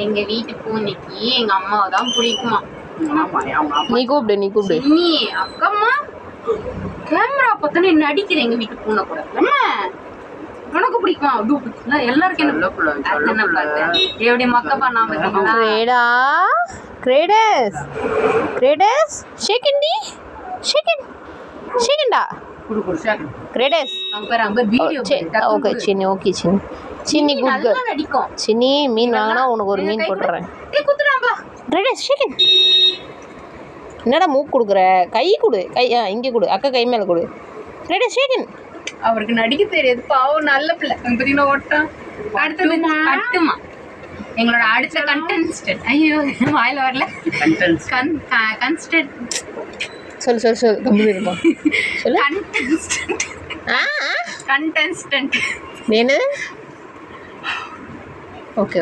எங்க வீட்டு பூனைக்கு எங்க அம்மாவை தான் பிடிக்குமா. நீ கூப்பிடு நீ அக்கம்மா கேமரா பார்த்தானே என்ன அடிக்கிற எங்க வீட்டு பூனை கூட. அம்மா உனக்கு பிடிக்குமா? எல்லாருக்கும் என்ன பார்த்தேன் எப்படி மக்க பண்ணாம கிரேடஸ் ஷேக்கன்டா கிரேடஸ் video okay Chinni okay Chinni good girl அடிக்கும். சின்னி மீன் வாங்கினா உனக்கு ஒரு மீன் போட்டுறேன். கிரேடஸ் ஷேக்கன் என்னடா மூக்கு கொடுக்குற? கை கொடு, கை இங்கே கொடு, அக்கா கை மேலே கொடு. கிரேடஸ் ஷேக்கன் அவருக்கு நடிக்க தெரியாது பாவம், நல்ல பிள்ளை. பார்த்தீங்கன்னா ஓட்டான். அடுத்தது கட்டுமா எங்களோட அடுத்த கண்டென்ஸ்டன்ட். ஐயோ வாயில வரல. கன்ஸ்டன்ட் சொல்லு கம்பெனி இருப்போம். சொல்லு கண்டென்ஸ்டன்ட் என்ன? ஓகே